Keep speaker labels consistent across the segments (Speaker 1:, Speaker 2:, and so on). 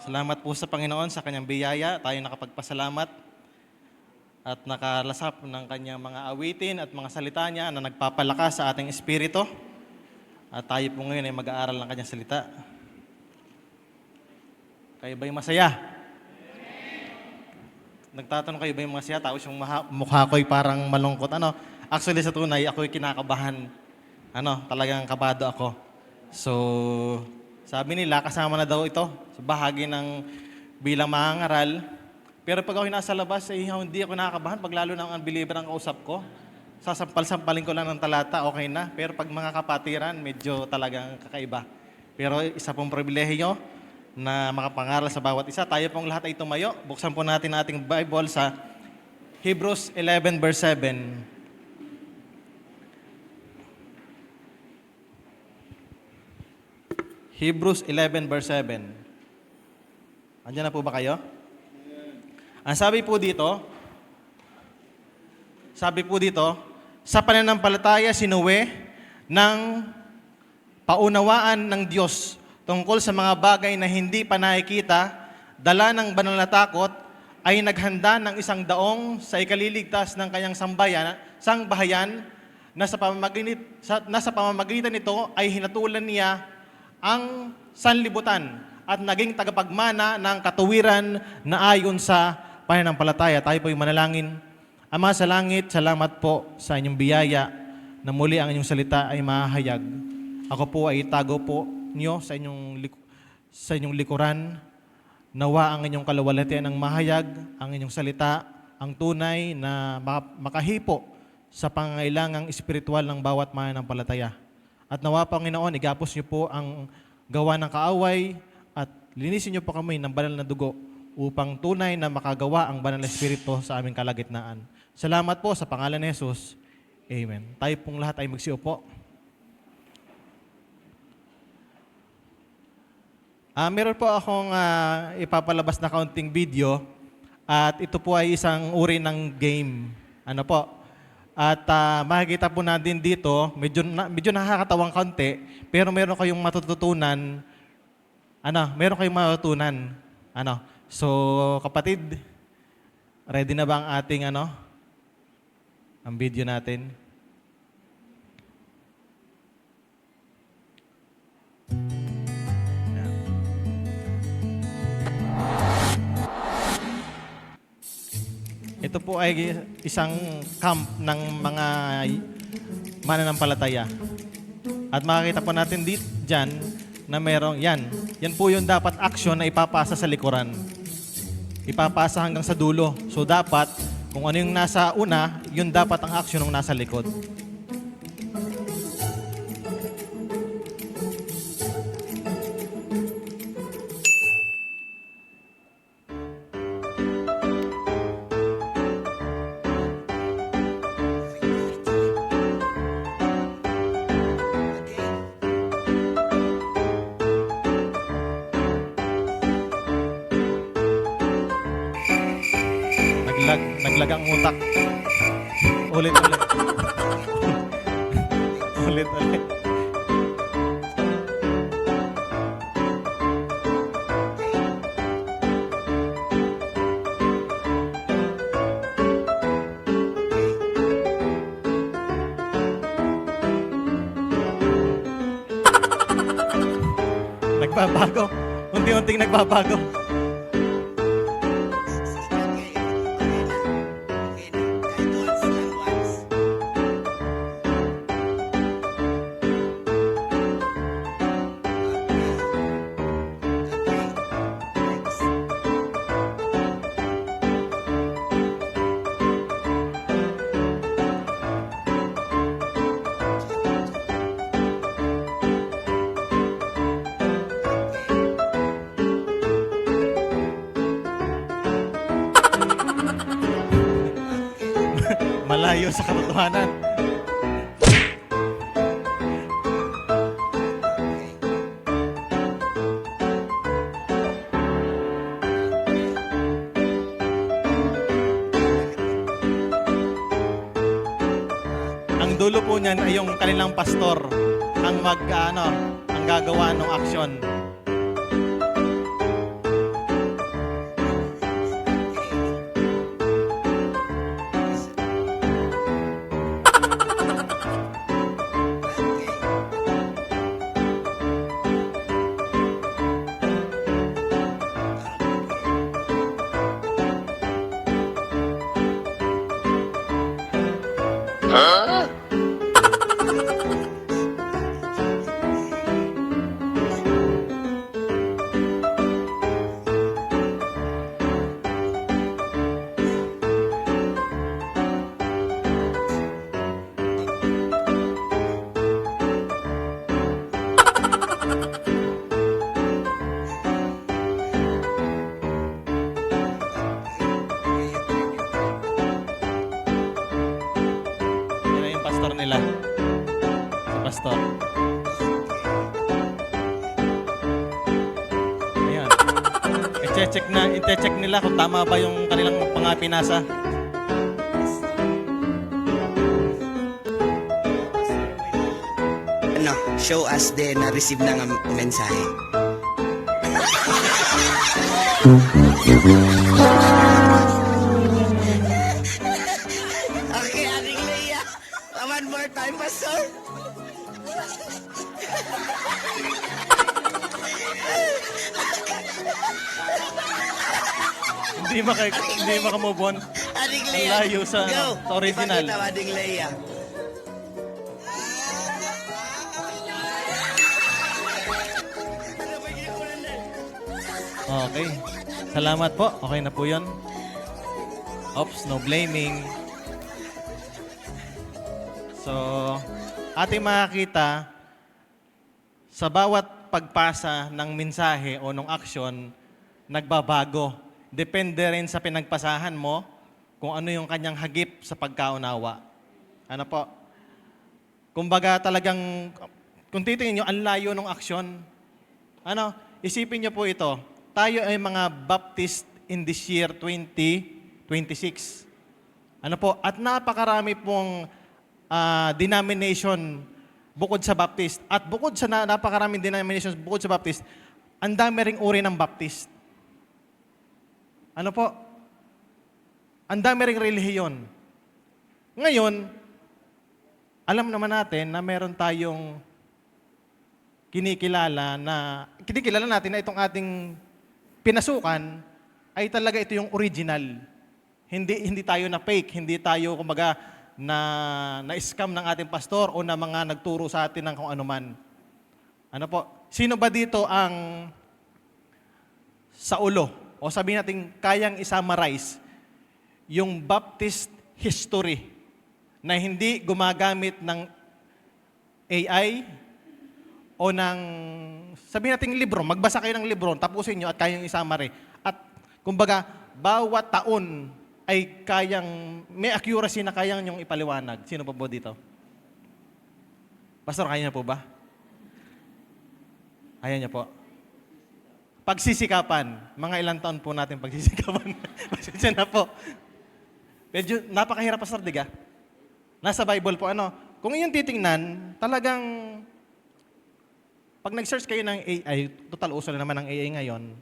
Speaker 1: Salamat po sa Panginoon sa kanyang biyaya. Tayo nakapagpasalamat at nakalasap ng kanyang mga awitin at mga salita niya na nagpapalakas sa ating espiritu. At tayo po ngayon ay mag-aaral ng kanyang salita. Kayo ba'y masaya? Nagtatanong kayo ba'y masaya? Tapos yung mukha ko'y parang malungkot. Actually sa tunay, ako'y kinakabahan. Talagang kabado ako. So, sabi nila, kasama na daw ito sa bahagi ng bilang mangangaral. Pero pag ako'y nasa labas, hindi ako nakakabahan. Pag lalo na ang unbeliever ang kausap ko, sasampal-sampalin ko lang ng talata, okay na. Pero pag mga kapatiran, medyo talagang kakaiba. Pero isa pong pribilehiyo na makapangaral sa bawat isa. Tayo pong lahat ay tumayo. Buksan po natin ating Bible sa Hebrews 11 verse 7. Hebrews 11 verse 7. Andiyan na po ba kayo? Ang sabi po dito, sa pananampalataya sinuwi ng paunawaan ng Diyos tungkol sa mga bagay na hindi pa nakikita, dala ng banal na takot, ay naghanda ng isang daong sa ikaliligtas ng kanyang sangbahayan na sa pamamagitan nito ay hinatulan niya ang sanlibutan at naging tagapagmana ng katuwiran na ayon sa pananampalataya. Tayo po ay manalangin. Ama sa langit, salamat po sa inyong biyaya na muli ang inyong salita ay mahayag. Ako po ay itago po niyo sa inyong likuran. Nawa ang inyong kaluwalhatian ang mahayag, ang inyong salita, ang tunay na makahipo sa pangangailangang espiritual ng bawat mananampalataya. At nawa, Panginoon, igapos niyo po ang gawa ng kaaway at linisin niyo po kami ng banal na dugo upang tunay na makagawa ang banal na espiritu sa aming kalagitnaan. Salamat po sa pangalan ni Jesus. Amen. Tayo pong lahat ay magsiupo. Meron po akong ipapalabas na kaunting video at ito po ay isang uri ng game. At makikita po natin dito, medyo nakakatawang kaunti, pero meron kayong matututunan. So, kapatid, ready na ba ang ating ang video natin? Ito po ay isang camp ng mga mananampalataya. At makikita po natin dyan na merong, yan po yung dapat action na ipapasa sa likuran. Ipapasa hanggang sa dulo. So dapat, kung ano yung nasa una, yun dapat ang action ng nasa likod. Naglagang utak. Ulit. Ulit. Nagbabago. Unti-unting nagbabago. Malayo sa katotohanan. Ang dulo po niyan ay yung kanilang pastor ang ang gagawa ng aksyon. Yan na yung pastor nila. Si pastor. Ayan. I-check nila kung tama ba yung kanilang mga pinasa.
Speaker 2: Ano, show us din na receive na nga mensahe. Okay, Aling Leia. One more time, Pastor.
Speaker 1: Hindi maka-move on.
Speaker 2: Aling
Speaker 1: Ang
Speaker 2: Leia.
Speaker 1: layo sa original.
Speaker 2: Ipakita mo, Aling Leia.
Speaker 1: Okay. Salamat po. Okay na po yun. Oops, no blaming. So, ating makakita, sa bawat pagpasa ng mensahe o ng aksyon, nagbabago. Depende rin sa pinagpasahan mo kung ano yung kanyang hagip sa pagkaunawa. Ano po? Kumbaga talagang, kung titingin nyo, ang layo ng aksyon. Ano? Isipin nyo po ito. Tayo ay mga Baptist in this year 2026. Ano po? At napakarami pong denomination bukod sa Baptist. At bukod sa napakaraming denominations bukod sa Baptist, ang dami ring uri ng Baptist. Ano po? Ang dami ring relihiyon. Ngayon, alam naman natin na meron tayong kinikilala natin na itong ating pinasukan ay talaga ito yung original. Hindi tayo na fake, hindi tayo kumbaga na-scam ng ating pastor o na mga nagturo sa atin ng kung ano man. Ano po? Sino ba dito ang sa ulo o sabihin natin kayang i-summarize yung Baptist history na hindi gumagamit ng AI o ng, sabihin natin libro, magbasa kayo ng libro, tapusin nyo at kayang i-summary. At kumbaga, bawat taon ay may accuracy na kayang nyong ipaliwanag. Sino pa po dito? Pastor, kaya niya po ba? Kaya niya po. Pagsisikapan. Mga ilang taon po natin pagsisikapan. Pasensya na po. Medyo napakahirap, Pastor, diga? Nasa Bible po, kung inyong titingnan, talagang pag nag-search kayo ng AI, total uso na naman ng AI ngayon,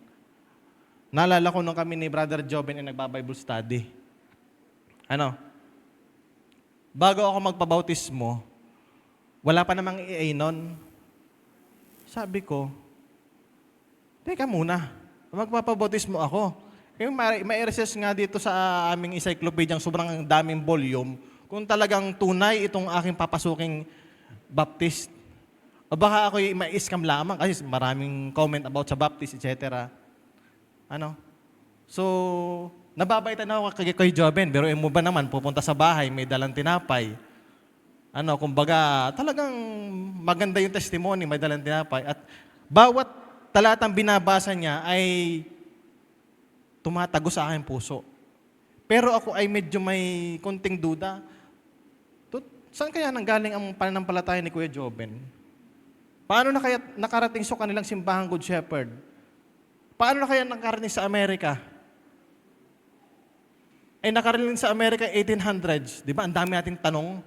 Speaker 1: naalala ko nung kami ni Brother Joben ay nagba-Bible study. Bago ako magpabautismo, wala pa namang AI nun. Sabi ko, teka muna, magpapabautismo ako. Kaya ma-research nga dito sa aming encyclopedia, sobrang daming volume, kung talagang tunay itong aking papasuking Baptist. O baka ako'y ma-scam lamang kasi maraming comment about sa Baptist, etc. So, nababaitan ako kay Joben, pero mo ba naman, pupunta sa bahay, may dalang tinapay. Kumbaga, talagang maganda yung testimony, may dalang tinapay. At bawat talatang binabasa niya ay tumatago sa aking puso. Pero ako ay medyo may konting duda. Saan kaya nanggaling ang pananampalataya ni Kuya Joben? Paano na kaya nakarating sa kanilang simbahang Good Shepherd? Paano na kaya nakarating sa Amerika? Ay nakarating sa Amerika 1800s. Di ba? Ang dami nating tanong.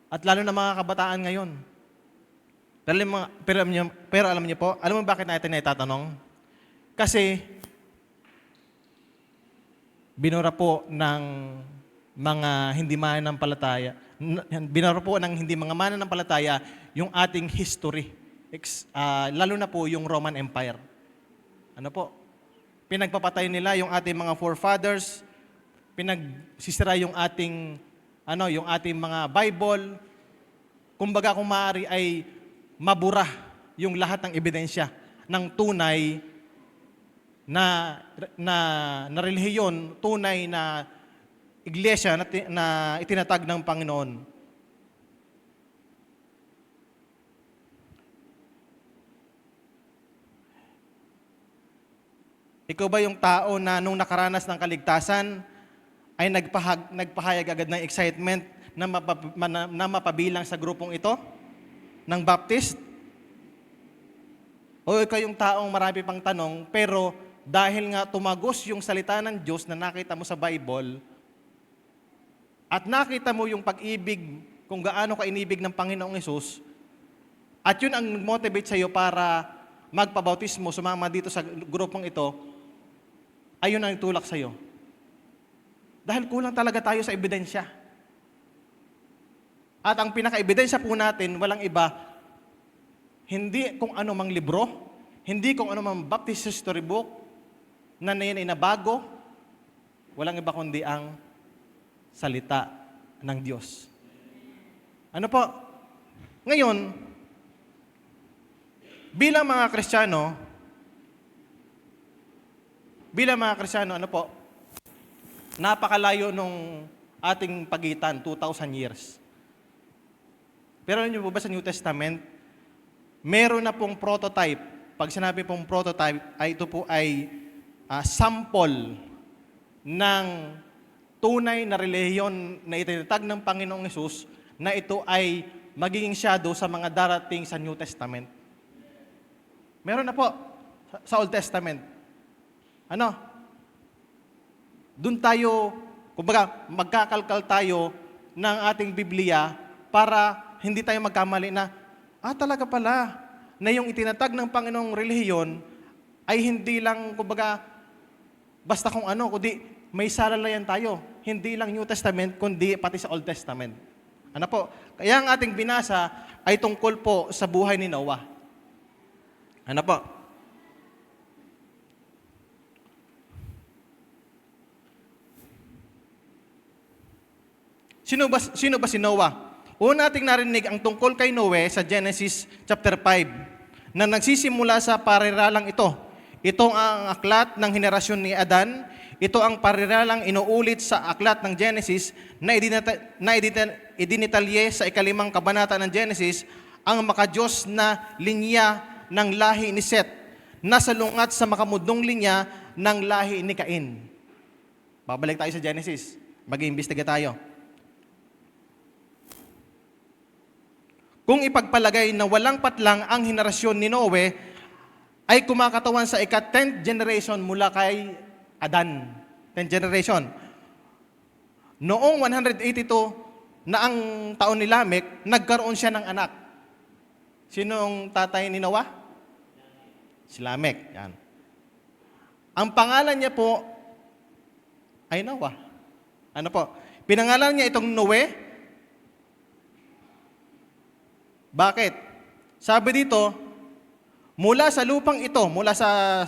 Speaker 1: At lalo na mga kabataan ngayon. Pero alam niyo po, alam mo bakit natin na itatanong? Kasi binura po ng mga hindi mananampalataya, binura po ng hindi mga mananampalataya yung ating history. Lalo na po yung Roman Empire. Pinagpapatay nila yung ating mga forefathers, pinagsisira yung ating yung ating mga Bible. Kumbaga kung maaari ay mabura yung lahat ng ebidensya ng tunay na relihiyon, tunay na iglesia na itinatag ng Panginoon. Ikaw ba yung tao na nung nakaranas ng kaligtasan ay nagpahayag agad ng excitement na mapabilang sa grupong ito ng Baptist? O ikaw yung taong marami pang tanong, pero dahil nga tumagos yung salita ng Diyos na nakita mo sa Bible, at nakita mo yung pag-ibig, kung gaano ka inibig ng Panginoong Hesus, at yun ang motivate sa iyo para magpabautismo, sumama dito sa grupong ito, ayun ang itulak sa iyo. Dahil kulang talaga tayo sa ebidensya. At ang pinaka-ebidensya po natin, walang iba, hindi kung ano mang libro, hindi kung ano mang Baptist history book, na yan ay nabago, walang iba kundi ang salita ng Diyos. Ano po? Ngayon, bilang mga Kristiyano, ano po, napakalayo nung ating pagitan, 2,000 years. Pero alam niyo po ba sa New Testament, meron na pong prototype. Pag sinabi pong prototype, ito po ay sample ng tunay na relihiyon na itinatag ng Panginoong Hesus na ito ay magiging shadow sa mga darating sa New Testament. Meron na po sa Old Testament. Doon tayo, kumbaga, magkakalkal tayo ng ating Biblia para hindi tayo magkamali na, talaga pala, na yung itinatag ng Panginoong relihiyon ay hindi lang, kumbaga, basta kung ano, kundi may salalayan tayo. Hindi lang New Testament, kundi pati sa Old Testament. Ano po? Kaya ang ating binasa ay tungkol po sa buhay ni Noah. Ano po? Sino ba si Noah? Una nating narinig ang tungkol kay Noe sa Genesis chapter 5 na nagsisimula sa pariralang ito. Ito ang aklat ng henerasyon ni Adan. Ito ang pariralang inuulit sa aklat ng Genesis na idinitalye sa 5 kabanata ng Genesis ang makadiyos na linya ng lahi ni Seth na salungat sa makamudong linya ng lahi ni Cain. Babalik tayo sa Genesis. Mag-iimbestiga tayo. Kung ipagpalagay na walang patlang ang henerasyon ni Noe, ay kumakatawan sa ika-10th generation mula kay Adan. 10th generation. Noong 182 na ang taon ni Lamech, nagkaroon siya ng anak. Sino ang tatay ni Noah? Si Lamech. Yan. Ang pangalan niya po ay Noah. Ano po? Pinangalan niya itong Noe. Bakit? Sabi dito, mula sa lupang ito, mula sa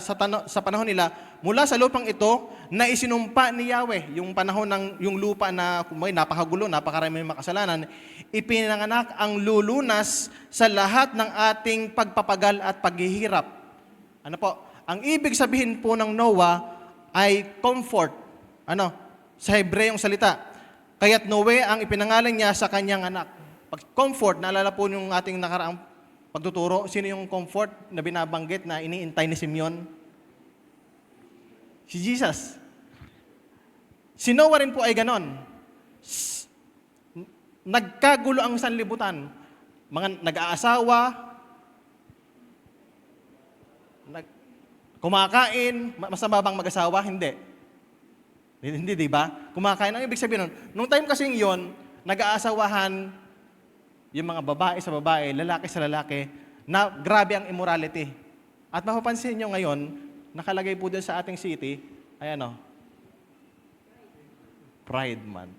Speaker 1: panahon nila, mula sa lupang ito na isinumpa ni Yahweh, yung panahon ng yung lupa na napakagulo, napakaraming makasalanan, ipinanganak ang lulunas sa lahat ng ating pagpapagal at paghihirap. Ano po? Ang ibig sabihin po ng Noah ay comfort. Sa Hebreyong salita. Kaya't Noe ang ipinangalan niya sa kanyang anak. Pag comfort, naalala po yung ating nakaraang pagtuturo, sino yung comfort na binabanggit na iniintay ni Simeon? Si Jesus. Si Noah rin po ay ganon. Nagkagulo ang sanlibutan. Mga nag-aasawa, kumakain, masama bang mag-asawa? Hindi. Hindi, di ba? Kumakain. Ang ibig sabihin nun, nung time kasing yon, nag-aasawahan, yung mga babae sa babae, lalaki sa lalaki, na grabe ang immorality. At mapapansin nyo ngayon, nakalagay po din sa ating city, ay Pride Month.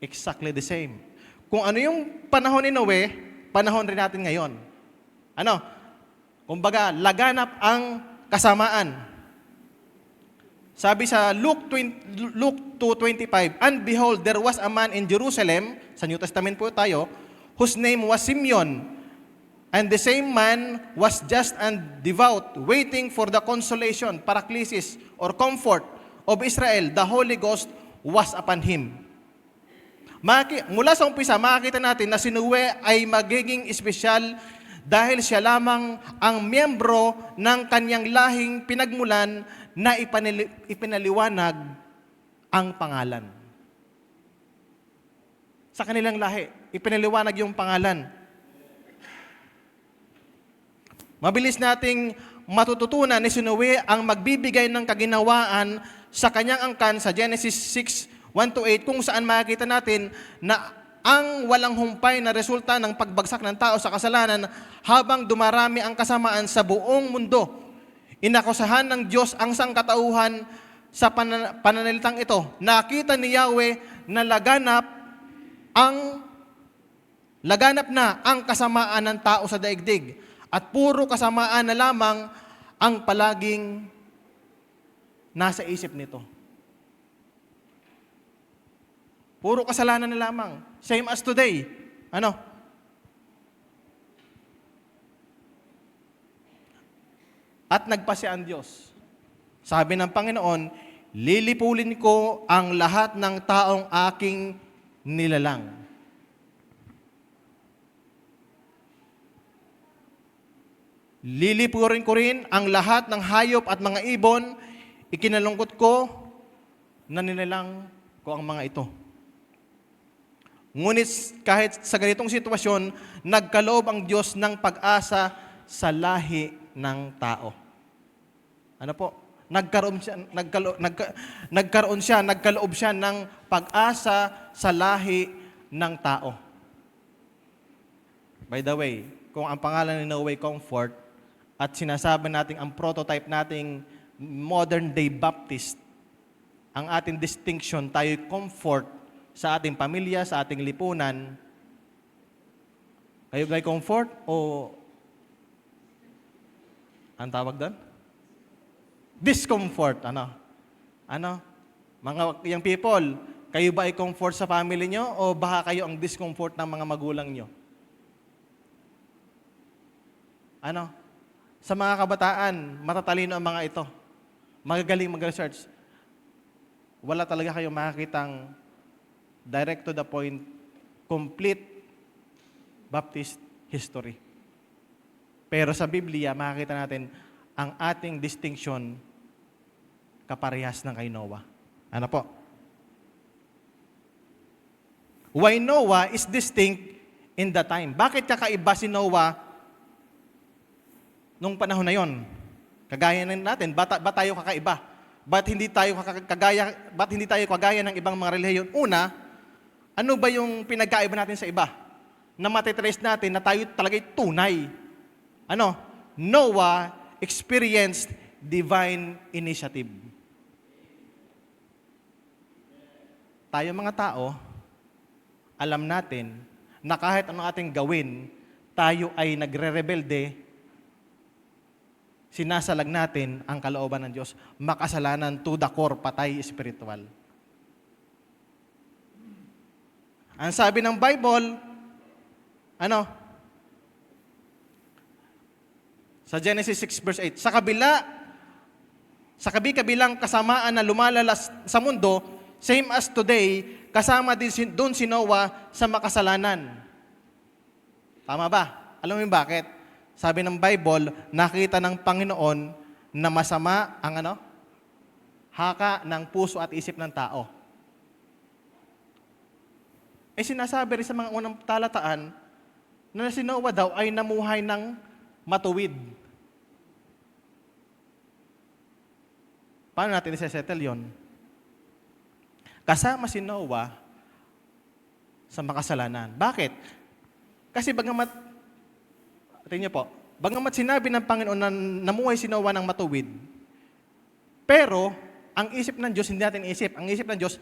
Speaker 1: Exactly the same. Kung ano yung panahon ni Noe, panahon rin natin ngayon. Kumbaga, laganap ang kasamaan. Sabi sa Luke 2:25, "And behold, there was a man in Jerusalem," sa New Testament po tayo, "whose name was Simeon. And the same man was just and devout, waiting for the consolation, paraklesis, or comfort of Israel. The Holy Ghost was upon him." Mula sa umpisa, makikita natin na si Noe ay magiging espesyal dahil siya lamang ang miyembro ng kanyang lahing pinagmulan na ipinaliwanag ang pangalan. Sa kanilang lahi, ipinaliwanag yung pangalan. Mabilis nating matututunan ni si Noe ang magbibigay ng kaginawaan sa kanyang angkan sa Genesis 6:1-8, kung saan makikita natin na ang walang humpay na resulta ng pagbagsak ng tao sa kasalanan habang dumarami ang kasamaan sa buong mundo. Inakusahan ng Diyos ang sangkatauhan sa pananalitang ito. Nakita ni Yahweh na laganap na ang kasamaan ng tao sa daigdig at puro kasamaan na lamang ang palaging nasa isip nito. Puro kasalanan na lamang. Same as today. At nagpasya ang Diyos. Sabi ng Panginoon, "Lilipulin ko ang lahat ng taong aking nilalang." Lilipurin ko rin ang lahat ng hayop at mga ibon. Ikinalungkot ko na nilalang ko ang mga ito. Ngunit kahit sa ganitong sitwasyon, nagkaloob ang Diyos ng pag-asa sa lahi ng tao. Nagkaloob siya ng pag-asa sa lahi ng tao. By the way, kung ang pangalan ni Noe Comfort at sinasabi natin ang prototype nating modern day Baptist, ang ating distinction, tayo comfort sa ating pamilya, sa ating lipunan. Kayo guys comfort o ang tawag doon? Discomfort. Mga young people, kayo ba ay comfort sa family nyo o baka kayo ang discomfort ng mga magulang nyo? Sa mga kabataan, matatalino ang mga ito. Magagaling mag-research. Wala talaga kayong makakitang direct to the point, complete Baptist history. Pero sa Biblia, makikita natin ang ating distinction kaparehas ng kay Noah. Why Noah is distinct in the time? Bakit kakaiba si Noah nung panahon na yon? Kagaya natin, ba tayo kakaiba? Ba't hindi tayo kagaya ng ibang mga relihiyon? Una, ano ba yung pinagkaiba natin sa iba? Na matitrace natin na tayo talaga'y tunay. Noah experienced divine initiative. Tayo mga tao, alam natin na kahit ano ating gawin, tayo ay nagre-rebelde, sinasalag natin ang kalooban ng Diyos, makasalanan to the core, patay spiritual. Ang sabi ng Bible, sa Genesis 6:8, sa kabi-kabilang kasamaan na lumalalas sa mundo, same as today, kasama din doon si Noah sa makasalanan. Tama ba? Alam mo yung bakit? Sabi ng Bible, nakita ng Panginoon na masama ang haka ng puso at isip ng tao. Sinasabi rin sa mga unang talataan na si Noah daw ay namuhay ng matuwid. Paano natin isa-settle yon? Kasama si Noah sa makasalanan. Bakit? Kasi bagamat sinabi ng Panginoon na namuhay si Noah ng matuwid, pero ang isip ng Diyos, hindi natin isip. Ang isip ng Diyos,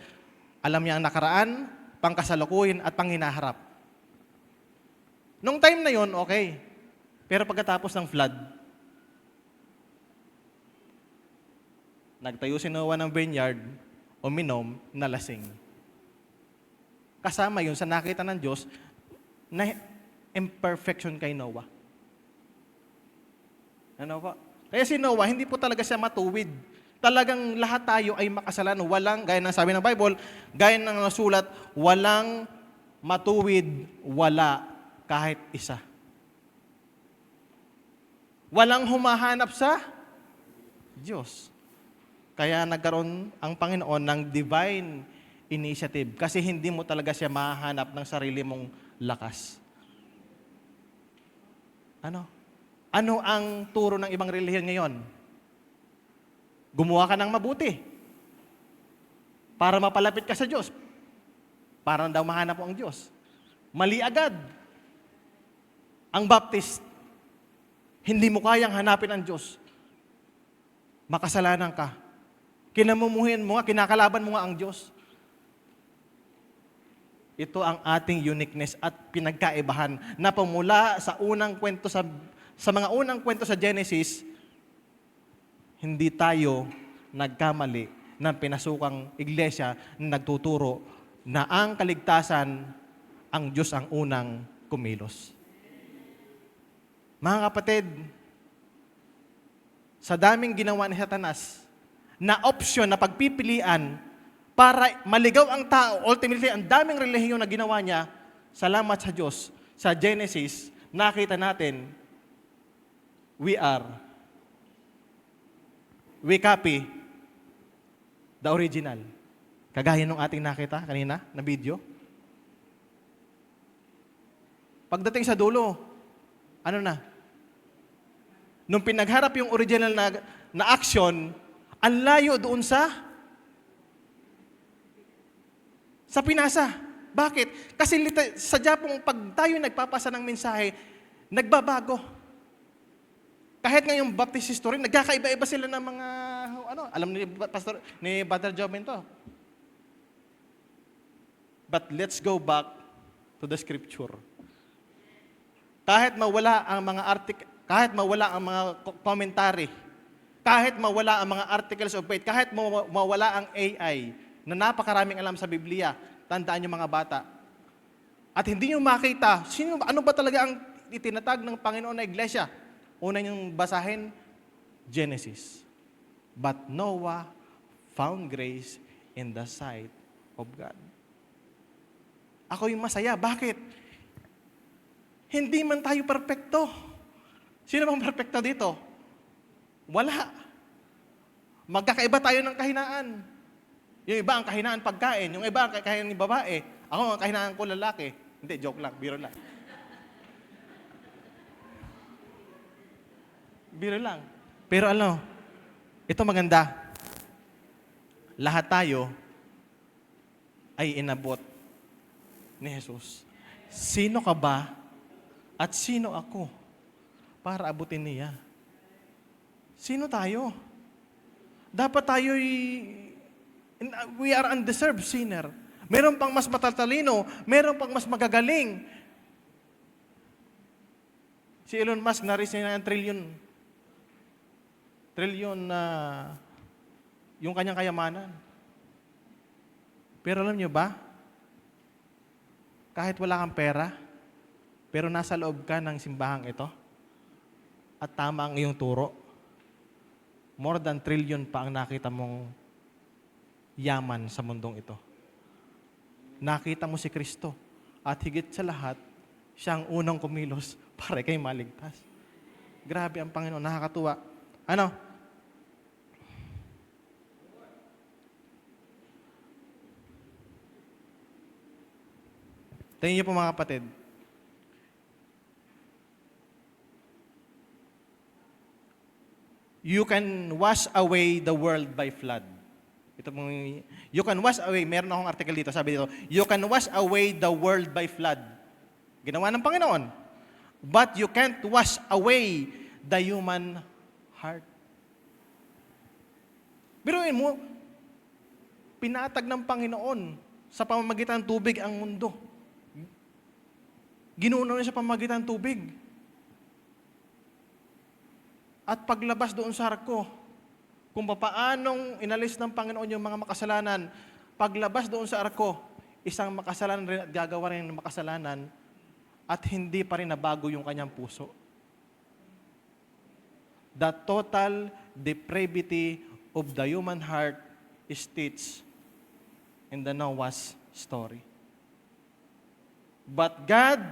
Speaker 1: alam niya ang nakaraan, pangkasalukuyan at panghinaharap. Nung time na yon, okay. Pero pagkatapos ng flood, Nagtayo si Noah ng vineyard, uminom, nalasing. Kasama yun sa nakita ng Diyos na imperfection kay Noah. Ano po? Kaya si Noah, hindi po talaga siya matuwid. Talagang lahat tayo ay makasalanan. Walang, gaya ng sabi ng Bible, gaya ng nasulat, walang matuwid, wala kahit isa. Walang humahanap sa Diyos. Kaya nagkaroon ang Panginoon ng divine initiative kasi hindi mo talaga siya mahahanap ng sarili mong lakas. Ano? Ano ang turo ng ibang relihiyon ngayon? Gumawa ka ng mabuti para mapalapit ka sa Diyos. Para daw mahanap mo ang Diyos. Mali agad. Ang Baptist, hindi mo kayang hanapin ang Diyos. Makasalanan ka. Kinamumuhin mo nga, kinakalaban mo nga ang Diyos. Ito ang ating uniqueness at pinagkaibahan na pumula sa unang kwento sa mga unang kwento sa Genesis, hindi tayo nagkamali ng pinasukang iglesia na nagtuturo na ang kaligtasan, ang Diyos ang unang kumilos. Mga kapatid, sa daming ginawa ni Satanas, na opsyon na pagpipilian para maligaw ang tao, ultimately, ang daming relihiyon na ginawa niya, salamat sa Diyos, sa Genesis, nakita natin, we copy the original. Kagaya nung ating nakita kanina na video. Pagdating sa dulo, ano na? Nung pinagharap yung original na action, ang layo doon sa pinasa. Bakit? Kasi sadya pong pag tayo nagpapasa ng mensahe, nagbabago. Kahit ngayong Baptist history, nagkakaiba-iba sila ng mga, alam ni Brother Joven to. But let's go back to the scripture. Kahit mawala ang mga kahit mawala ang mga commentary, kahit mawala ang mga articles of faith, kahit mawala ang AI, na napakaraming alam sa Biblia, tandaan niyo mga bata. At hindi niyo makita, ano ba talaga ang itinatag ng Panginoon na iglesia? Una niyong basahin, Genesis. But Noah found grace in the sight of God. Ako yung masaya. Bakit? Hindi man tayo perpekto. Sino bang perpekto dito? Wala. Magkakaiba tayo ng kahinaan. Yung iba ang kahinaan pagkain, yung iba ang kahinaan ng babae. Ako ang kahinaan ko lalaki. Hindi, joke lang, biro lang. Biro lang. Pero ito maganda. Lahat tayo ay inabot ni Jesus. Sino ka ba at sino ako para abutin niya? Sino tayo? Dapat we are undeserved sinner. Meron pang mas matatalino, meron pang mas magagaling. Si Elon Musk na-resign na ng trilyon na yung kanyang kayamanan. Pero alam niyo ba, kahit wala kang pera, pero nasa loob ka ng simbahang ito, at tama ang iyong turo, more than trillion pa ang nakita mong yaman sa mundong ito. Nakita mo si Kristo at higit sa lahat, siya ang unang kumilos para kay maligtas. Grabe ang Panginoon, nakakatuwa. Tingnan niyo po mga kapatid. You can wash away the world by flood. Ito pong, you can wash away, meron akong article dito, sabi dito, you can wash away the world by flood. Ginawa ng Panginoon. But you can't wash away the human heart. Biruin mo, pinatag ng Panginoon sa pamamagitan ng tubig ang mundo. Ginuno niya sa pamamagitan ng tubig. At paglabas doon sa arko, kung paanong inalis ng Panginoon yung mga makasalanan. Paglabas doon sa arko, isang makasalanan rin at gagawa rin ng makasalanan at hindi pa rin nabago yung kanyang puso. The total depravity of the human heart is staged in the Noah's story. But God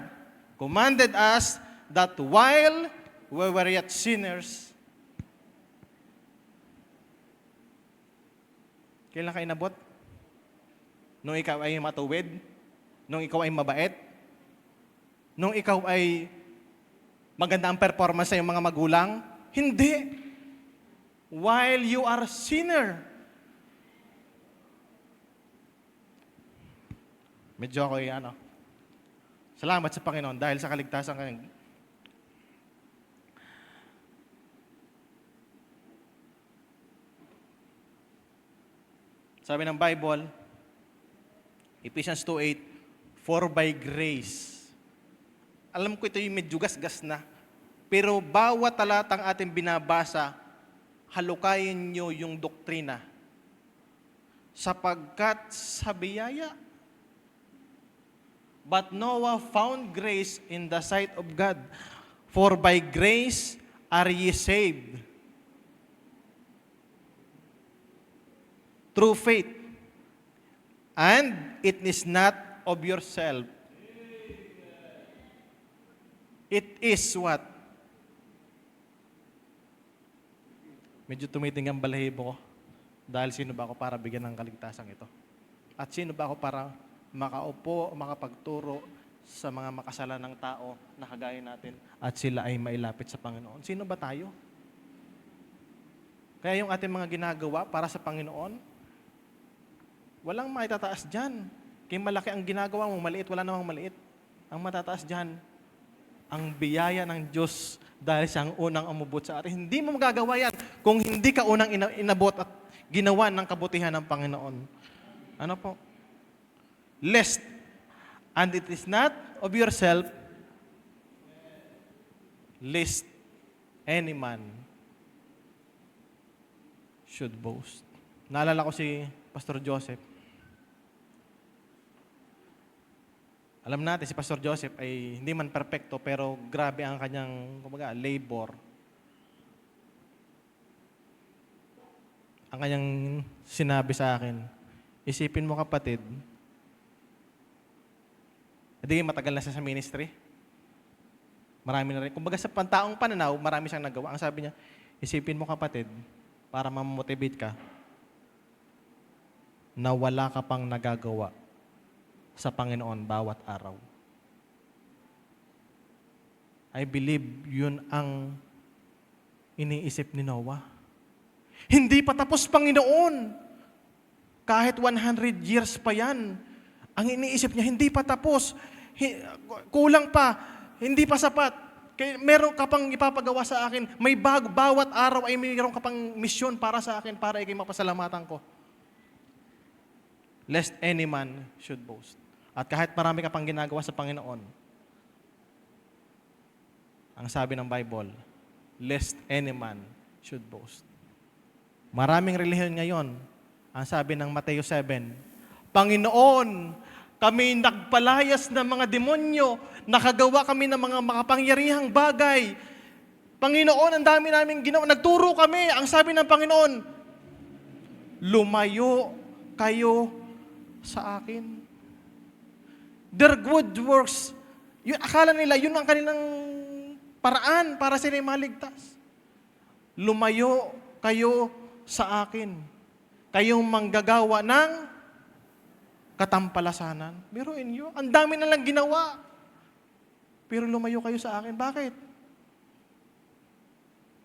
Speaker 1: commanded us that while we were yet sinners, kailan ka inabot? Nung ikaw ay matuwid? Nung ikaw ay mabait? Nung ikaw ay maganda ang performance sa iyong mga magulang? Hindi. While you are sinner. Medyo ako salamat sa Panginoon dahil sa kaligtasan kanyang. Sabi ng Bible, Ephesians 2:8, for by grace. Alam ko ito yung medyo gas-gas na. Pero bawat talatang ating binabasa, halukayin nyo yung doktrina. Sapagkat sa biyaya. But Noah found grace in the sight of God. For by grace are ye saved. Through faith. And it is not of yourself. It is what? Medyo tumiting ang balahibo ko. Dahil sino ba ako para bigyan ng kaligtasan ito? At sino ba ako para makaupo, makapagturo sa mga makasalanang tao na kagaya natin at sila ay mailapit sa Panginoon? Sino ba tayo? Kaya yung ating mga ginagawa para sa Panginoon, walang maitataas dyan. Kaya malaki ang ginagawa mo, maliit, wala namang maliit. Ang matataas dyan, ang biyaya ng Diyos dahil siyang unang umubot sa atin. Hindi mo magagawa yan kung hindi ka unang inabot at ginawa ng kabutihan ng Panginoon. Ano po? Lest, and it is not of yourself, lest any man should boast. Naalala ko si Pastor Joseph. Alam natin, si Pastor Joseph ay hindi man perfecto, pero grabe ang kanyang labor. Ang kanyang sinabi sa akin, isipin mo kapatid, hindi matagal na siya sa ministry. Marami na rin. Kumbaga sa pantaong pananaw, marami siyang nagawa. Ang sabi niya, isipin mo kapatid, para mamotivate ka, na wala ka pang nagagawa sa Panginoon bawat araw. I believe yun ang iniisip ni Noah. Hindi pa tapos, Panginoon. Kahit 100 years pa yan. Ang iniisip niya, hindi pa tapos. Kulang pa. Hindi pa sapat. Kaya meron ka pang ipapagawa sa akin. May bawat araw ay mayroon ka pang misyon para sa akin para ikay mapasalamatan ko. Lest any man should boast. At kahit marami ka pang ginagawa sa Panginoon, ang sabi ng Bible, lest any man should boast. Maraming relihiyon ngayon, ang sabi ng Mateo 7, Panginoon, kami nagpalayas ng mga demonyo, nakagawa kami ng mga makapangyarihang bagay. Panginoon, ang dami namin ginawa, nagturo kami. Ang sabi ng Panginoon, lumayo kayo sa akin. Their good works, yun, akala nila, yun ang kanilang paraan para sila maligtas. Lumayo kayo sa akin. Kayong manggagawa ng katampalasanan. Biruin nyo, ang dami na lang ginawa. Pero lumayo kayo sa akin. Bakit?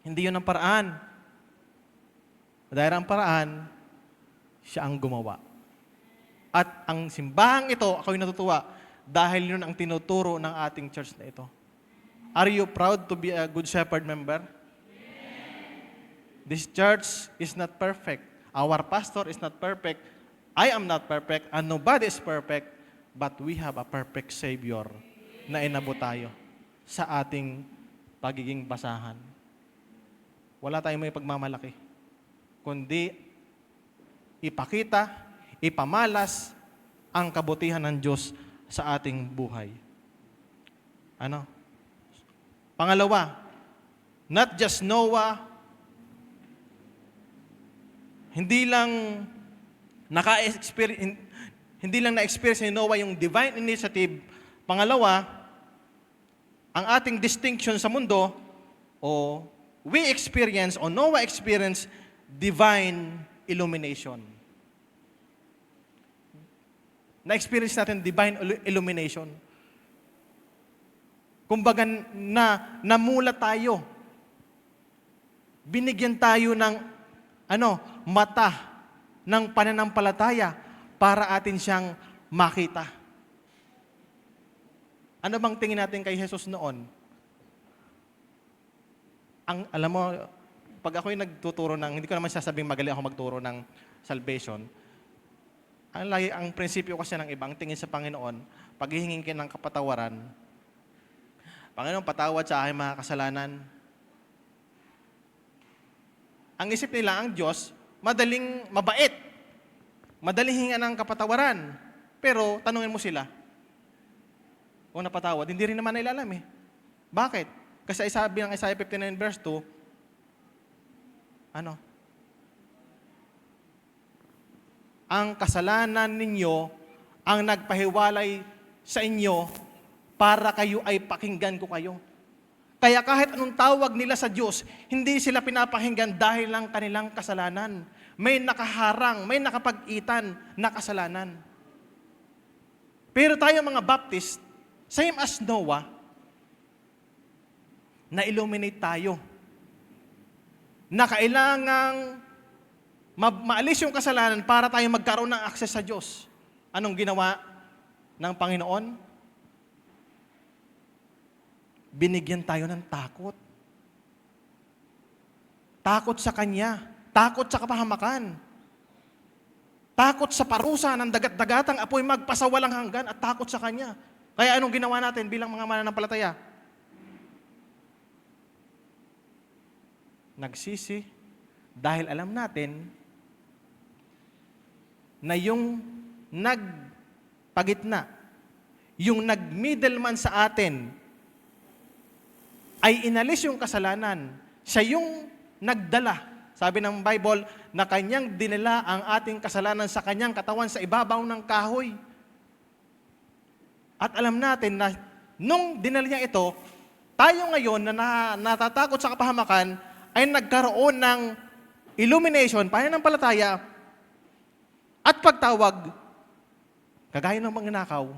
Speaker 1: Hindi yun ang paraan. Dahil ang paraan, siya ang gumawa. At ang simbahang ito, ako'y natutuwa, dahil yun ang tinuturo ng ating church na ito. Are you proud to be a Good Shepherd member? This church is not perfect. Our pastor is not perfect. I am not perfect, and nobody is perfect, but we have a perfect Savior na inabot tayo sa ating pagiging basahan. Wala tayong may pagmamalaki. kundi ipakita, ipamalas ang kabutihan ng Diyos sa ating buhay. Ano? Pangalawa, not just Noah, hindi lang na-experience ni Noah yung divine initiative. Pangalawa, ang ating distinction sa mundo, o Noah experienced divine illumination. Na-experience natin divine illumination. Kumbaga namula tayo. Binigyan tayo ng mata ng pananampalataya para atin siyang makita. Ano bang tingin natin kay Jesus noon? Alam mo, pag ako'y nagtuturo hindi ko naman sasabing magaling ako magturo ng salvation. Ang prinsipyo kasi ng ibang tingin sa Panginoon, paghihingin ka ng kapatawaran, Panginoon, patawad sa aking mga kasalanan. Ang isip nila, ang Diyos, mabait. Madaling hinga ng kapatawaran. Pero, tanungin mo sila, kung napatawad, hindi rin naman nila alam eh. Bakit? Kasi sabi ng Isaiah 59 verse 2, ang kasalanan ninyo ang nagpahiwalay sa inyo para kayo ay pakinggan ko kayo. Kaya kahit anong tawag nila sa Diyos, hindi sila pinapakinggan dahil lang kanilang kasalanan. May nakaharang, may nakapag-itan na kasalanan. Pero tayo mga Baptist, same as Noah, na-illuminate tayo. Na kailangang maalis yung kasalanan para tayo magkaroon ng access sa Diyos. Anong ginawa ng Panginoon? Binigyan tayo ng takot. Takot sa Kanya. Takot sa kapahamakan. Takot sa parusa ng dagat-dagatang apoy magpasawalang hanggan at takot sa Kanya. Kaya anong ginawa natin bilang mga mananampalataya? Nagsisi dahil alam natin na yung nagpagitna, yung nag-middleman sa atin, ay inalis yung kasalanan. Siya yung nagdala. Sabi ng Bible, na kanyang dinala ang ating kasalanan sa kanyang katawan sa ibabaw ng kahoy. At alam natin na nung dinala niya ito, tayo ngayon na natatakot sa kapahamakan, ay nagkaroon ng illumination, pananampalataya, at pagtawag, kagaya ng mangnakaw,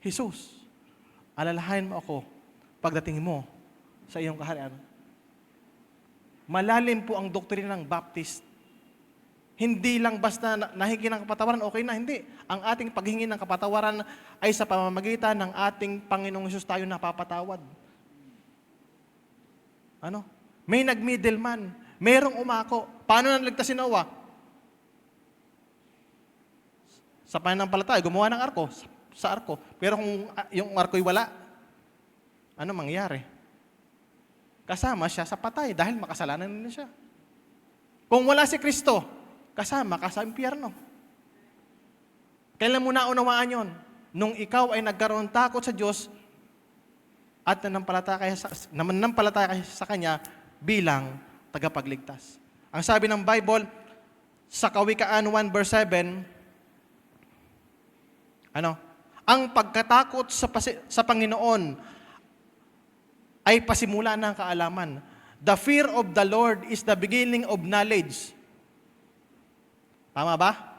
Speaker 1: Jesus, alalahanin mo ako pagdating mo sa iyong kaharian. Malalim po ang doktrina ng Baptist. Hindi lang basta nahingi ng kapatawaran, okay na. Hindi. Ang ating paghingi ng kapatawaran ay sa pamamagitan ng ating Panginoong Hesus tayo napapatawad. May nag-middleman. Merong umako. Paano naligtas si Noah? Sa pananampalataya, gumawa ng arko. Sa arko. Pero kung yung arko'y wala, ano mangyari? Kasama siya sa patay dahil makasalanan na siya. Kung wala si Kristo, kasama ka sa impyerno. Kailan mo naunawaan yon? Nung ikaw ay nagkaroon takot sa Diyos at nanampalataya sa Kanya bilang tagapagligtas. Ang sabi ng Bible, sa Kawikaan 1 verse 7, ang pagkatakot sa Panginoon ay pasimula ng kaalaman. The fear of the Lord is the beginning of knowledge. Tama ba?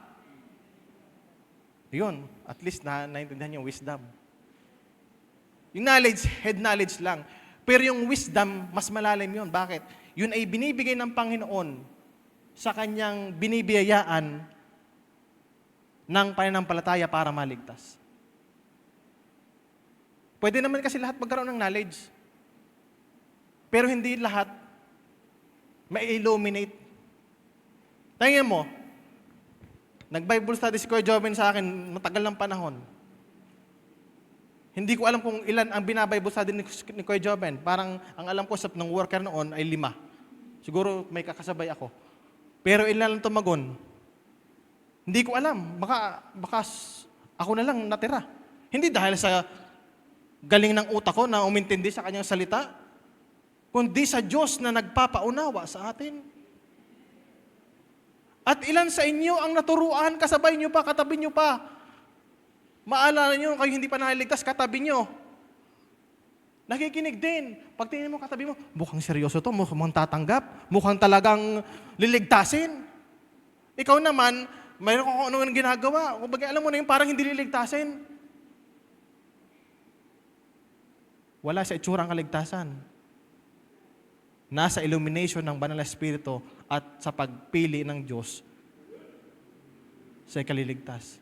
Speaker 1: Yun, at least naintindihan yung wisdom. Yung knowledge, head knowledge lang. Pero yung wisdom, mas malalim yun. Bakit? Yun ay binibigay ng Panginoon sa Kanyang binibiyayaan ng pananampalataya para maligtas. Pwede naman kasi lahat magkaroon ng knowledge. Pero hindi lahat may illuminate. Tingnan mo, nag-Bible study si Kuya Joven sa akin matagal ng panahon. Hindi ko alam kung ilan ang binabible study ni Kuya Joven. Parang ang alam ko sa ng worker noon ay 5. Siguro may kakasabay ako. Pero ilan lang tumagon? Hindi ko alam. Baka ako na lang natira. Hindi dahil sa galing ng utak ko na umintindi sa kanyang salita, kundi sa Diyos na nagpapaunawa sa atin. At ilan sa inyo ang naturuan, kasabay nyo pa, katabi nyo pa. Maalala nyo, kayo hindi pa naliligtas, katabi nyo. Nakikinig din. Pag tingin mo, katabi mo, mukhang seryoso to, mukhang tatanggap, mukhang talagang liligtasin. Ikaw naman, mayroon kung ano ang ginagawa. Kumbaga, alam mo na yung parang hindi liligtasin. Wala sa itsura ang kaligtasan. Nasa illumination ng Banal na Espiritu at sa pagpili ng Diyos sa ikaliligtas.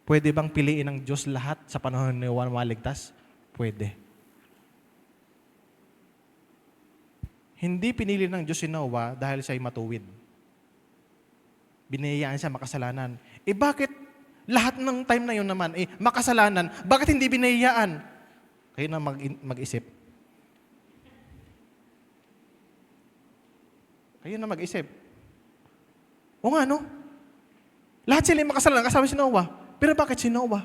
Speaker 1: Pwede bang piliin ng Diyos lahat sa panahon ni Juan maligtas? Pwede. Hindi pinili ng Diyos si Noah dahil siya'y matuwid. Binayaan siya makasalanan. Bakit lahat ng time na yun naman, makasalanan, bakit hindi binayaan? Kayo na mag-isip. Kayo na mag-isip. O nga, no? Lahat sila makasalanan, kasama si Noah. Pero bakit si Noah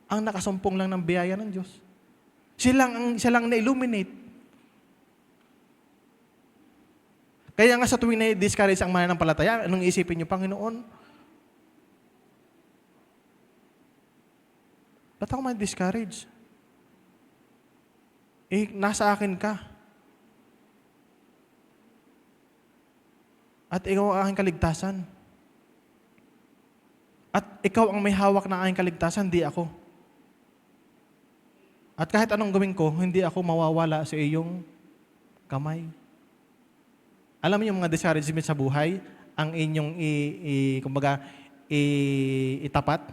Speaker 1: ang nakasumpong lang ng biyaya ng Diyos? Siya lang na-illuminate. Kaya nga sa tuwing na-discourage ang mananampalataya, anong isipin niyo, Panginoon? Ba't ako ma-discourage? Nasa akin ka. At ikaw ang aking kaligtasan. At ikaw ang may hawak ng aking kaligtasan, di ako. At kahit anong gawin ko, hindi ako mawawala sa iyong kamay. Alam niyo yung mga discouragement sa buhay, ang inyong itapat,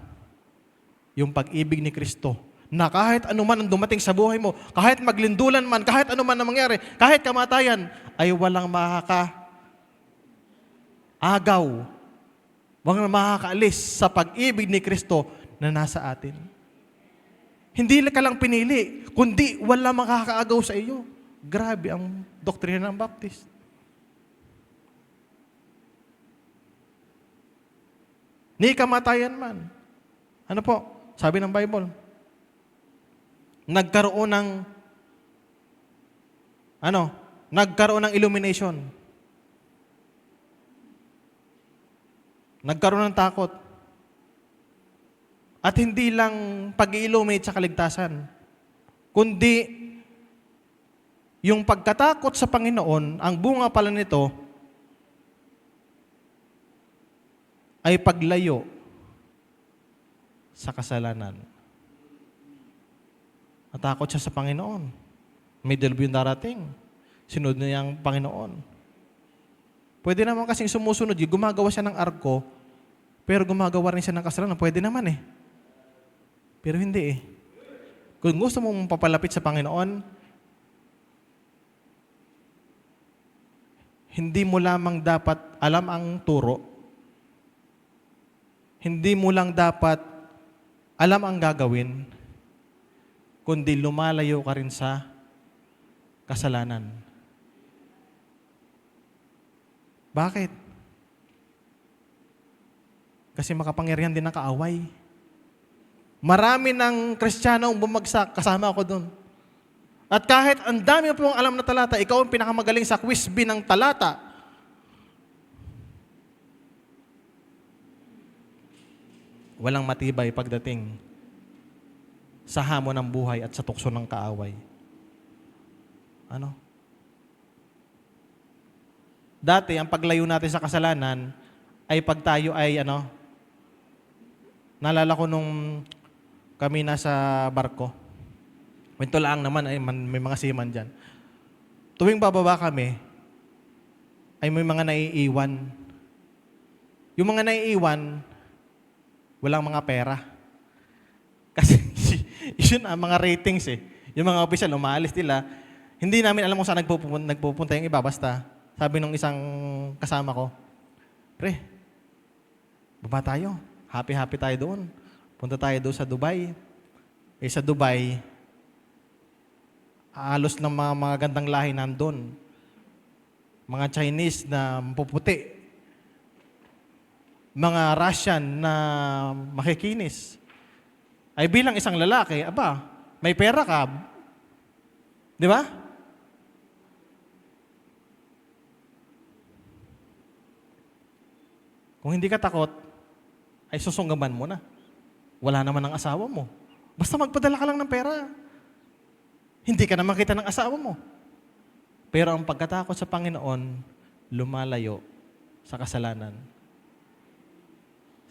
Speaker 1: yung pag-ibig ni Kristo, na kahit anuman ang dumating sa buhay mo, kahit maglindulan man, kahit anuman ang mangyari, kahit kamatayan, ay walang makakaagaw, walang makakaalis sa pag-ibig ni Kristo na nasa atin. Hindi ka lang pinili, kundi walang makakaagaw sa iyo. Grabe ang doktrina ng Baptist. Ni kamatayan man. Ano po? Sabi ng Bible. Nagkaroon ng illumination. Nagkaroon ng takot. At hindi lang pag-i-illuminate sa kaligtasan, kundi yung pagkatakot sa Panginoon, ang bunga pala nito ay paglayo sa kasalanan. Natakot siya sa Panginoon. May delubyo darating. Sinunod niya ang Panginoon. Pwede naman kasing sumusunod yun. Gumagawa siya ng arko, pero gumagawa rin siya ng kasalanan. Pwede naman eh. Pero hindi eh. Kung gusto mong papalapit sa Panginoon, hindi mo lamang dapat alam ang turo. Hindi mo lang dapat alam ang gagawin, kundi lumalayo ka rin sa kasalanan. Bakit? Kasi makapangyarihan din ang kaaway. Marami ng Kristiyano ang bumagsak, kasama ako doon. At kahit ang dami mo pong alam na talata, ikaw ang pinakamagaling sa quiz bee ng talata, walang matibay pagdating sa hamon ng buhay at sa tukso ng kaaway. Ano? Dati, ang paglayo natin sa kasalanan ay pag tayo ay naalala ko nung kami nasa barko. Kwento lang naman, may mga seaman dyan. Tuwing bababa kami, ay may mga naiiwan. Yung mga naiiwan, walang mga pera. Kasi yun ang mga ratings eh. Yung mga opisyal, umaalis nila. Hindi namin alam kung saan nagpupunta yung iba. Basta, sabi nung isang kasama ko, pre, baba tayo. Happy-happy tayo doon. Punta tayo doon sa Dubai. Sa Dubai, halos ng mga gandang lahi nandun. mga Chinese na puputi, mga Russian na makikinis. Ay bilang isang lalaki, aba, may pera ka. Di ba? Kung hindi ka takot, ay susunggaban mo na. Wala naman ang asawa mo. Basta magpadala ka lang ng pera. Hindi ka na makita ng asawa mo. Pero ang pagkatakot sa Panginoon, lumalayo sa kasalanan.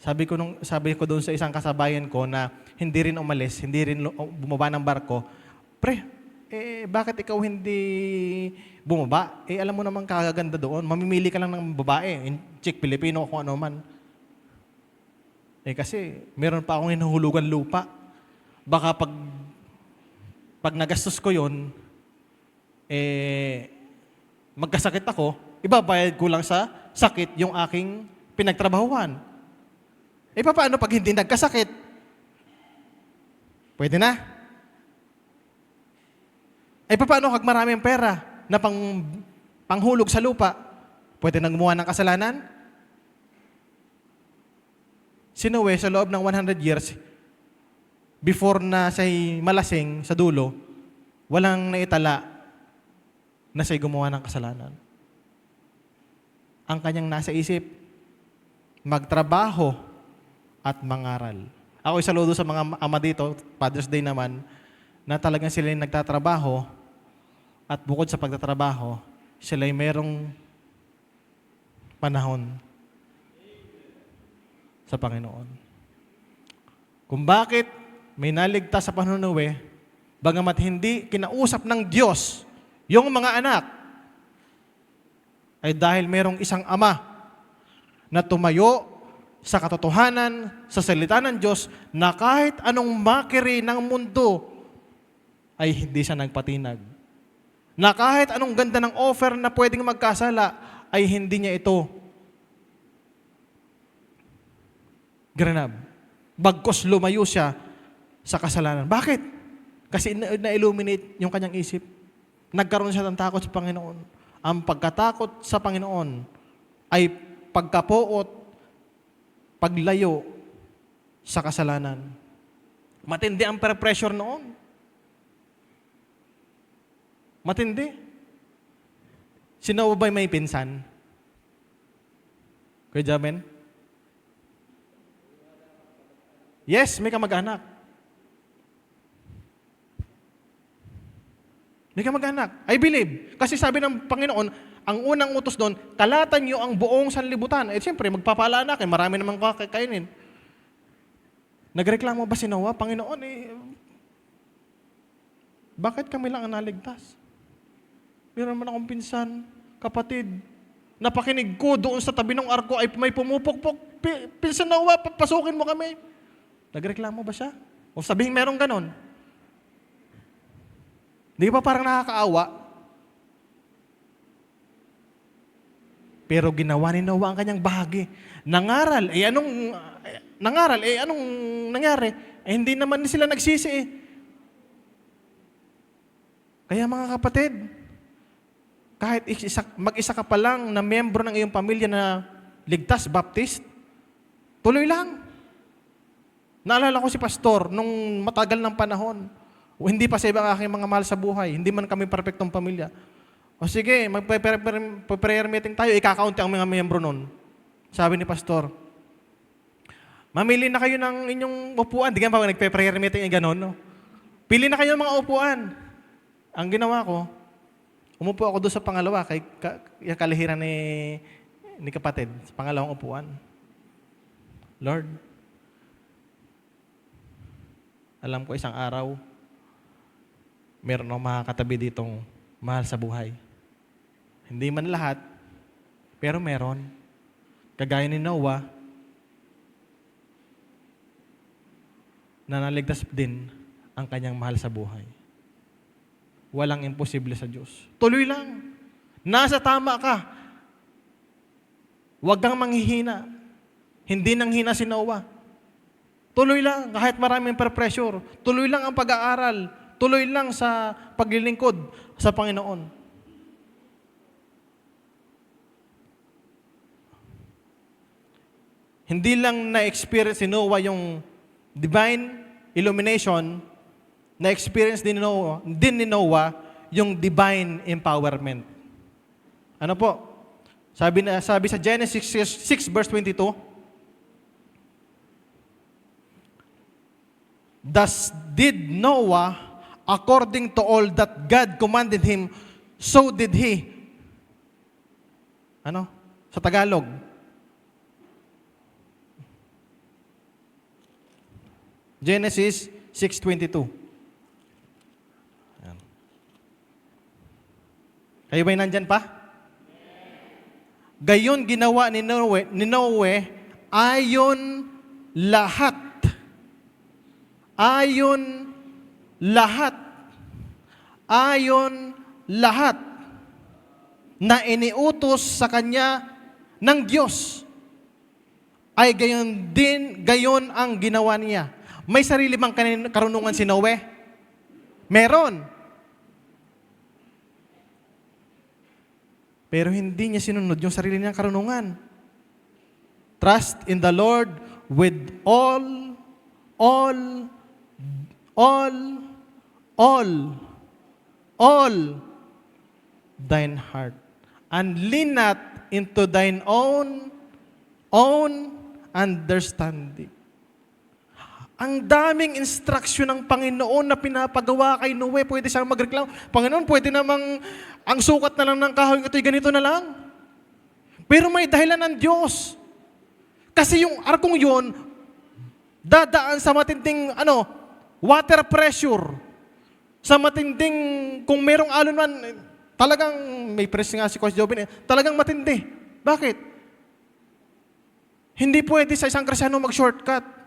Speaker 1: Sabi ko doon sa isang kasabayan ko na hindi rin umalis, hindi rin bumaba ng barko, pre, bakit ikaw hindi bumaba? Alam mo naman kagaganda doon. Mamimili ka lang ng babae, chick, Pilipino, kung ano man. Kasi meron pa akong hinuhulugan lupa. Baka pag nagastos ko yun, magkasakit ako, ibabayad ko lang sa sakit yung aking pinagtrabahuhan. Paano pag hindi nagkasakit? Pwede na. Paano kag maraming pera na panghulog sa lupa? Pwede nang gumawa ng kasalanan? Si Noe, sa loob ng 100 years, before na siya'y malasing sa dulo, walang naitala na siya'y gumawa ng kasalanan. Ang kanyang nasa isip, magtrabaho at mangaral. Ako isaludo sa mga ama dito, Father's Day naman, na talagang sila yung nagtatrabaho at bukod sa pagtatrabaho, sila yung merong panahon sa Panginoon. Kung bakit may naligtas sa panahon ng Noe, bagamat hindi kinausap ng Diyos yung mga anak, ay dahil merong isang ama na tumayo sa katotohanan, sa salita ng Diyos, na kahit anong makiri ng mundo, ay hindi siya nagpatinag. Na kahit anong ganda ng offer na pwedeng magkasala, ay hindi niya ito granab. Bagkos lumayo siya sa kasalanan. Bakit? Kasi na-illuminate yung kanyang isip. Nagkaroon siya ng takot sa Panginoon. Ang pagkatakot sa Panginoon ay pagkapuot, paglayo sa kasalanan. Matindi ang pressure noon. Matindi. Sino ba may pinsan? Kuya Jamen? Yes, may kamag-anak. May kamag-anak. I believe. Kasi sabi ng Panginoon, ang unang utos doon, kalatan niyo ang buong sanlibutan. Siyempre, magpapala na kayo. Marami namang kakainin. Nagreklamo ba si Noah? Panginoon, bakit kami lang ang naligtas? Meron naman akong pinsan, kapatid. Napakinig ko doon sa tabi ng arko ay may pumupukpok. Pinsan Noah, papasukin mo kami. Nagreklamo ba siya? O sabihin merong ganon? Di ba parang nakakaawa? Pero ginawa ni Noah ang kanyang bahagi. Nangaral, anong nangyari? Hindi naman sila nagsisi Kaya mga kapatid, kahit mag-isa ka pa lang na miyembro ng iyong pamilya na ligtas, baptist, tuloy lang. Naalala ko si pastor nung matagal ng panahon. Hindi pa sa ibang aking mga mahal sa buhay. Hindi man kami perfectong pamilya. O sige, mag-prayer meeting tayo, ikakaunti ang mga miyembro nun. Sabi ni pastor, mamili na kayo ng inyong upuan. Di ka ba nagpe-prayer meeting gano'n, no? Pili na kayo ng mga upuan. Ang ginawa ko, umupo ako doon sa pangalawa, kay kalihiran ni kapatid, sa pangalawang upuan. Lord, alam ko isang araw, meron akong makakatabi ditong mahal sa buhay. Hindi man lahat, pero meron. Kagaya ni Noah, na naligtas din ang kanyang mahal sa buhay. Walang imposible sa Diyos. Tuloy lang. Nasa tama ka. Huwag kang manghihina. Hindi nang hina si Noah. Tuloy lang, kahit maraming pressure. Tuloy lang ang pag-aaral. Tuloy lang sa paglilingkod sa Panginoon. Hindi lang na-experience ni Noah yung divine illumination, na-experience din ni Noah yung divine empowerment. Ano po? Sabi sa Genesis 6 verse 22, thus did Noah according to all that God commanded him, so did he. Ano? Sa Tagalog. Genesis 6:22. Ayan. Kayo ba'y nandyan pa? Gayon ginawa ni Noe ayon lahat. Ayon lahat. Ayon lahat na iniutos sa kanya ng Diyos ay gayon ang ginawa niya. May sarili bang karunungan si Noe? Meron. Pero hindi niya sinunod yung sarili niyang karunungan. Trust in the Lord with all thine heart. And lean not into thine own understanding. Ang daming instruction ng Panginoon na pinapagawa kay Noe. Pwede siyang magreklamo. Panginoon, pwede namang ang sukat na lang ng kahoy ito'y ganito na lang. Pero may dahilan ng Diyos. Kasi yung arkong yun, dadaan sa matinding water pressure. Sa matinding, kung merong alon man, talagang, may press nga si Coach Jobin, talagang matindi. Bakit? Hindi pwede sa isang Kristyano mag-shortcut.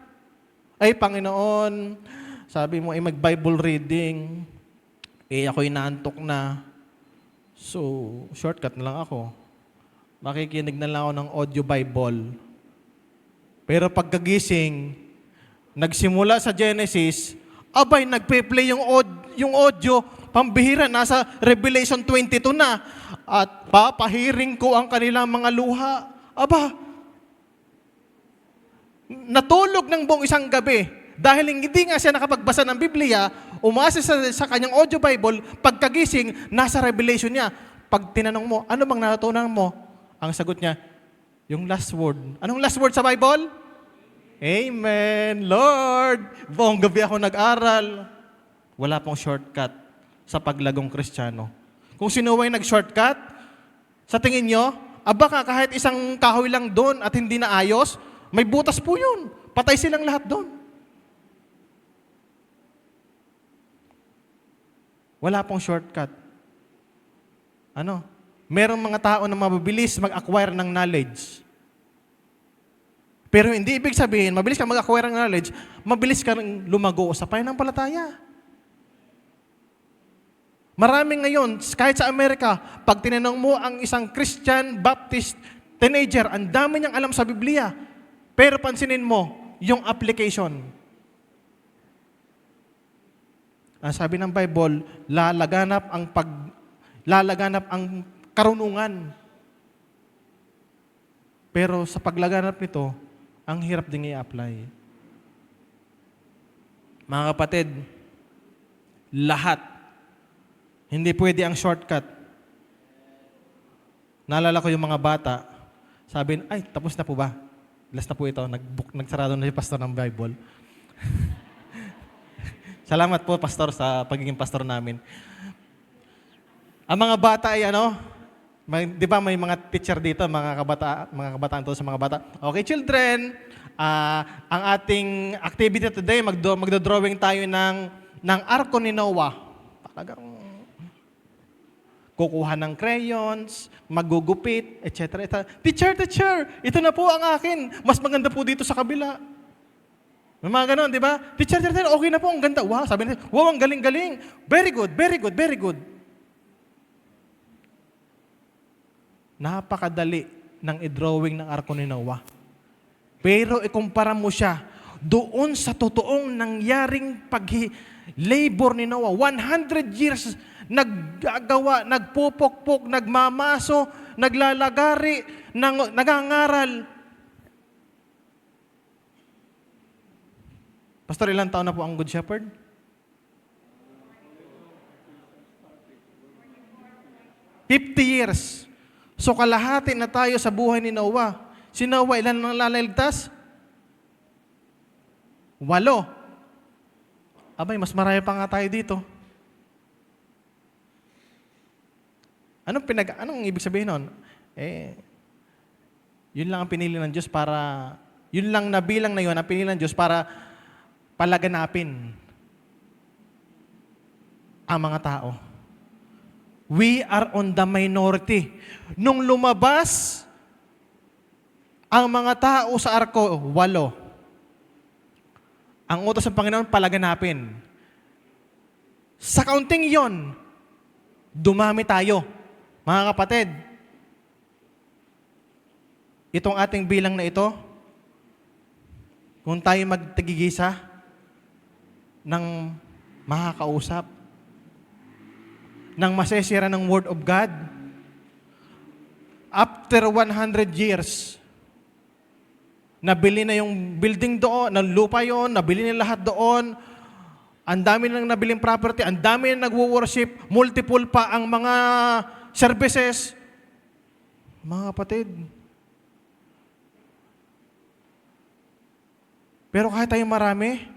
Speaker 1: Ay, Panginoon, sabi mo ay mag-Bible reading, ako'y naantok na. So, shortcut na lang ako. Makikinig na lang ako ng audio Bible. Pero pagkagising, nagsimula sa Genesis, abay, nagpe-play yung audio, pambihira, nasa Revelation 22 na. At papahiring ko ang kanilang mga luha. Aba, natulog ng buong isang gabi dahil hindi nga siya nakapagbasa ng Biblia, umasa sa kanyang audio Bible, pagkagising, nasa Revelation niya. Pag tinanong mo, ano bang natutunan mo? Ang sagot niya, yung last word. Anong last word sa Bible? Amen, Lord. Buong gabi ako nag-aral. Wala pong shortcut sa paglagong Kristiyano. Kung sino ay nag-shortcut, sa tingin nyo, baka kahit isang kahoy lang doon at hindi na ayos, may butas po yun. Patay silang lahat doon. Wala pong shortcut. Merong mga tao na mabilis mag-acquire ng knowledge. Pero hindi ibig sabihin, mabilis ka mag-acquire ng knowledge, mabilis ka lumago sa pananampalataya. Maraming ngayon, kahit sa Amerika, pag tinanong mo ang isang Christian Baptist teenager, ang dami niyang alam sa Biblia. Pero pansinin mo, yung application. Ang sabi ng Bible, lalaganap ang karunungan. Pero sa paglaganap nito, ang hirap din i-apply. Mga kapatid, lahat. Hindi pwede ang shortcut. Naalala ko yung mga bata, sabi, ay, tapos na po ba? Last na po ito, nagsarado na yung pastor ng Bible. Salamat po, pastor, sa pagiging pastor namin. Ang mga bata ay di ba may mga teacher dito, mga kabataan to sa mga bata. Okay, children, ang ating activity today, magdo-drawing tayo ng arko ni Noah. Talagang kukuha ng crayons, magugupit, etc. Teacher, ito na po ang akin. Mas maganda po dito sa kabila. May mga ganon, di ba? Teacher, okay na po, ang ganda. Wow, sabi niya, wow, ang galing-galing. Very good. Napakadali ng i-drawing ng arko ni Noah. Pero ikumpara mo siya doon sa totoong nangyaring pag-labor ni Noah. 100 years naggagawa, nagpupukpok, nagmamaso, naglalagari, nagangaral. Pastor, ilang taon na po ang Good Shepherd? $50 years. So kalahati na tayo sa buhay ni Noah. Si Noah, ilan nang lalaligtas? 8. Abay, mas marami pa nga tayo dito. Anong ibig sabihin nun? Yun lang ang pinili ng Diyos para, yun lang na bilang na yun, ang pinili ng Diyos para palaganapin ang mga tao. We are on the minority. Nung lumabas ang mga tao sa arko, 8. Ang utos ng Panginoon, palaganapin. Sa kaunting yon, dumami tayo. Mga kapatid, itong ating bilang na ito, kung tayo magtigigisa ng makakausap, ng masesira ng Word of God, after 100 years, nabili na yung building doon, ng lupa yon, nabili na lahat doon, ang dami nang nabiling property, ang dami na nagwo-worship, multiple pa ang mga services. Mga kapatid, pero kahit tayo marami,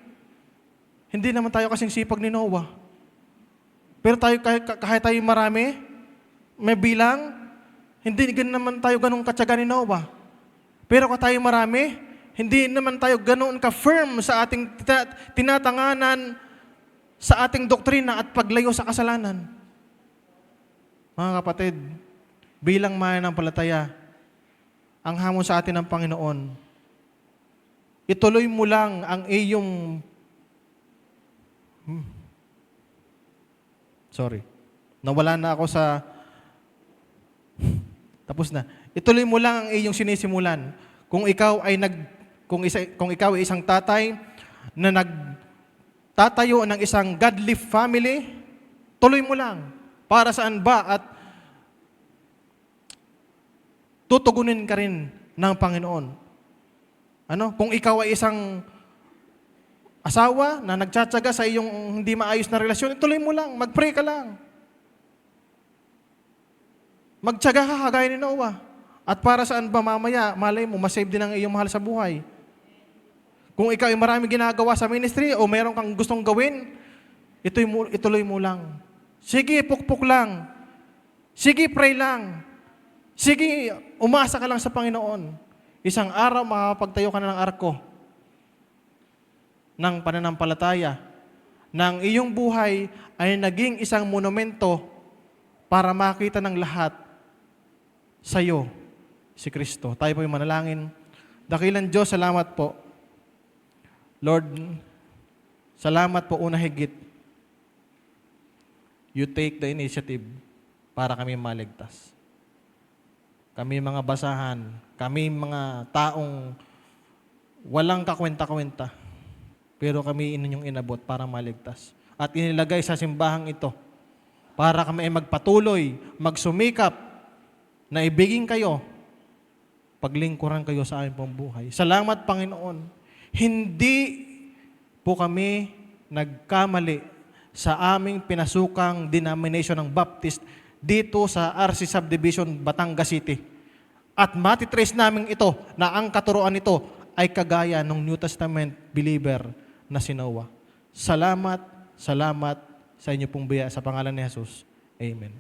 Speaker 1: hindi naman tayo kasing sipag ni Noah. Pero kahit tayo marami, may bilang, hindi naman tayo ganun katyaga ni Noah. Pero kung tayo marami, hindi naman tayo ganoon ka-firm sa ating tinatanganan, sa ating doktrina at paglayo sa kasalanan. Mga kapatid, bilang mananampalataya, ang hamon sa atin ng Panginoon, ituloy mo lang ang iyong nawala na ako sa tapos na. Ituloy mo lang ang iyong sinisimulan. Kung ikaw ay isang tatay na nagtatayo ng isang godly family, tuloy mo lang. Para saan ba? At tutugunin ka rin ng Panginoon. Kung ikaw ay isang asawa na nagtsatsaga sa iyong hindi maayos na relasyon, ituloy mo lang, mag-pray ka lang. Magtsaga ka kagaya ni Noah. At para saan ba mamaya, malay mo, masave din ang iyong mahal sa buhay. Kung ikaw ay maraming ginagawa sa ministry o mayroon kang gustong gawin, ituloy mo lang. Sige, pukpuk lang. Sige, pray lang. Sige, umasa ka lang sa Panginoon. Isang araw, makakapagtayo ka na ng arko ng pananampalataya, ng iyong buhay ay naging isang monumento para makita ng lahat sa iyo si Kristo. Tayo po yung manalangin. Dakilang Diyos, salamat po. Lord, salamat po una higit. You take the initiative para kami maligtas. Kami mga basahan, kami mga taong walang kakwenta-kwenta, pero kami inyong inabot para maligtas. At inilagay sa simbahang ito para kami ay magpatuloy, magsumikap, na ibigin kayo, paglingkuran kayo sa aming pong buhay. Salamat, Panginoon. Hindi po kami nagkamali sa aming pinasukang denomination ng Baptist dito sa RC Subdivision, Batangas City. At matitrace namin ito na ang katuruan nito ay kagaya ng New Testament believer na si Noah. Salamat sa inyo pong biyaya sa pangalan ni Jesus. Amen.